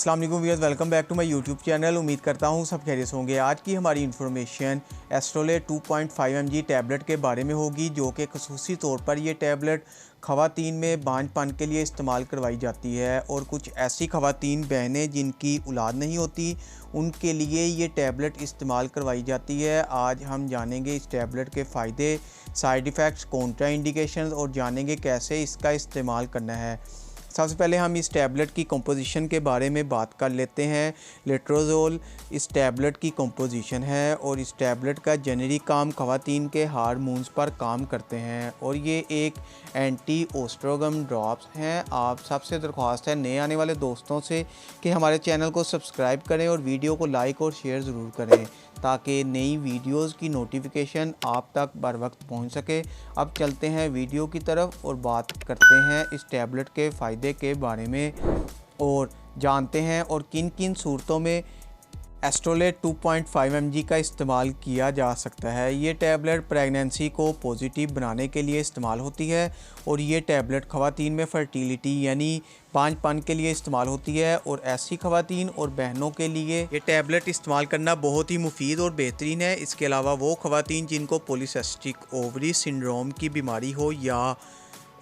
अस्सलाम वालेकुम viewers, welcome back to my YouTube channel. उम्मीद करता हूँ सब खैरियत से होंगे। आज की हमारी इन्फॉर्मेशन एस्ट्रोलेट 2.5 mg टैबलेट के बारे में होगी, जो कि खसूसी तौर पर ये टैबलेट ख़वातीन में बांझपन के लिए इस्तेमाल करवाई जाती है और कुछ ऐसी ख़वातीन बहनें जिनकी औलाद नहीं होती उनके लिए ये टैबलेट इस्तेमाल करवाई जाती है। आज हम जानेंगे इस टैबलेट के फ़ायदे, साइड इफ़ेक्ट्स, कॉन्ट्रा इंडिकेशंस और जानेंगे कैसे इसका इस्तेमाल करना है। सबसे पहले हम इस टैबलेट की कंपोजिशन के बारे में बात कर लेते हैं। लेट्रोजोल इस टैबलेट की कंपोजिशन है और इस टैबलेट का जेनेरिक काम ख़वातीन के हार्मोन्स पर काम करते हैं और ये एक एंटी ओस्ट्रोगन ड्रॉप्स हैं। आप सबसे दरख्वास्त है नए आने वाले दोस्तों से कि हमारे चैनल को सब्सक्राइब करें और वीडियो को लाइक और शेयर ज़रूर करें ताकि नई वीडियोस की नोटिफिकेशन आप तक बर वक्त पहुँच सके। अब चलते हैं वीडियो की तरफ और बात करते हैं इस टैबलेट के फ़ायदे के बारे में और जानते हैं और किन किन सूरतों में एस्ट्रोलेट 2.5 mg का इस्तेमाल किया जा सकता है। ये टैबलेट प्रेगनेंसी को पॉजिटिव बनाने के लिए इस्तेमाल होती है और ये टैबलेट ख़वातीन में फर्टिलिटी यानी बांझपन के लिए इस्तेमाल होती है और ऐसी ख़वातीन और बहनों के लिए ये टैबलेट इस्तेमाल करना बहुत ही मुफीद और बेहतरीन है। इसके अलावा वो ख़वातीन जिनको पॉलीसिस्टिक ओवरी सिंड्रोम की बीमारी हो या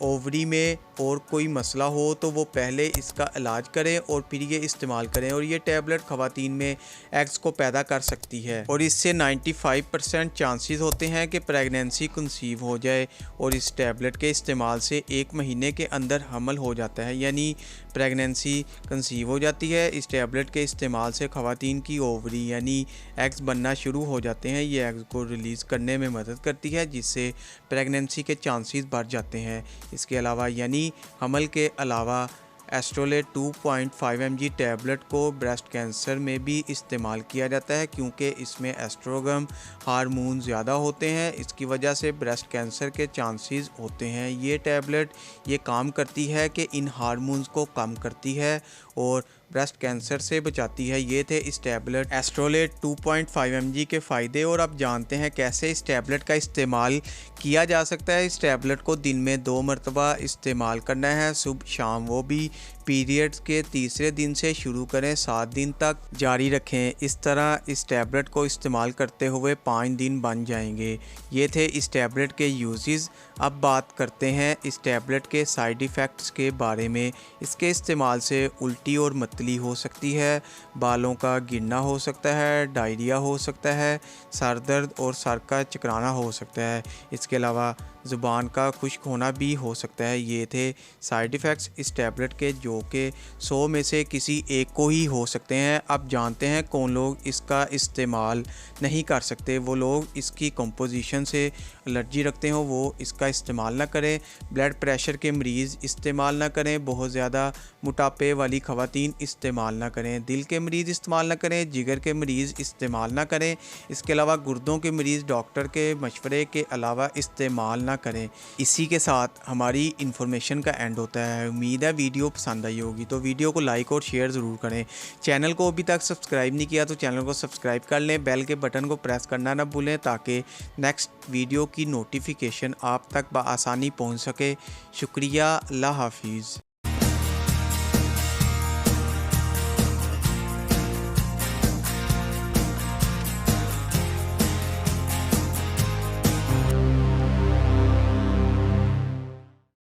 ओवरी में और कोई मसला हो तो वो पहले इसका इलाज करें और फिर ये इस्तेमाल करें और ये टैबलेट ख़वातीन में एग्स को पैदा कर सकती है और इससे 95% चांसेस होते हैं कि प्रेगनेंसी कंसीव हो जाए और इस टैबलेट के इस्तेमाल से 1 महीने के अंदर हमल हो जाता है यानी प्रेगनेंसी कंसीव हो जाती है। इस टैबलेट के इस्तेमाल से ख़वातीन की ओवरी यानी एग्स बनना शुरू हो जाते हैं। ये एग्स को रिलीज़ करने में मदद करती है जिससे प्रेगनेंसी के चांसेस बढ़ जाते हैं। इसके अलावा यानी हमल के अलावा एस्ट्रोलेट 2.5 mg टैबलेट को ब्रेस्ट कैंसर में भी इस्तेमाल किया जाता है क्योंकि इसमें एस्ट्रोगन हार्मोन ज़्यादा होते हैं। इसकी वजह से ब्रेस्ट कैंसर के चांसेस होते हैं। ये टैबलेट ये काम करती है कि इन हार्मोन्स को कम करती है और ब्रेस्ट कैंसर से बचाती है। ये थे इस टैबलेट एस्ट्रोलेट 2.5 mg के फ़ायदे और अब जानते हैं कैसे इस टैबलेट का इस्तेमाल किया जा सकता है। इस टैबलेट को दिन में 2 मरतबा इस्तेमाल करना है, सुबह शाम, वो भी पीरियड्स के तीसरे दिन से शुरू करें, 7 दिन तक जारी रखें। इस तरह इस टैबलेट को इस्तेमाल करते हुए 5 दिन बन जाएंगे। ये थे इस टैबलेट के यूजेस। अब बात करते हैं इस टैबलेट के साइड इफ़ेक्ट्स के बारे में। इसके इस्तेमाल से उल्टी और मतली हो सकती है, बालों का गिरना हो सकता है, डायरिया हो सकता है, सर दर्द और सर का चकराना हो सकता है। इसके अलावा ज़ुबान का खुश्क होना भी हो सकता है। ये थे साइड इफ़ेक्ट्स इस टैबलेट के जो कि 100 में से किसी एक को ही हो सकते हैं। अब जानते हैं कौन लोग इसका इस्तेमाल नहीं कर सकते। वो लोग इसकी कंपोजिशन से एलर्जी रखते हो वो इसका इस्तेमाल ना करें। ब्लड प्रेशर के मरीज़ इस्तेमाल ना करें। बहुत ज़्यादा मोटापे वाली ख़वातीन इस्तेमाल ना करें। दिल के मरीज़ इस्तेमाल ना करें। जिगर के मरीज़ इस्तेमाल ना करें। इसके अलावा गुर्दों के मरीज़ डॉक्टर के मशवरे के अलावा इस्तेमाल ना करें। इसी के साथ हमारी इन्फॉर्मेशन का एंड होता है। उम्मीद है वीडियो पसंद आई होगी तो वीडियो को लाइक और शेयर ज़रूर करें। चैनल को अभी तक सब्सक्राइब नहीं किया तो चैनल को सब्सक्राइब कर लें। बेल के बटन को प्रेस करना ना भूलें ताकि नेक्स्ट वीडियो की नोटिफिकेशन आप तक बआसानी पहुंच सके। शुक्रिया, अल्लाह हाफिज़।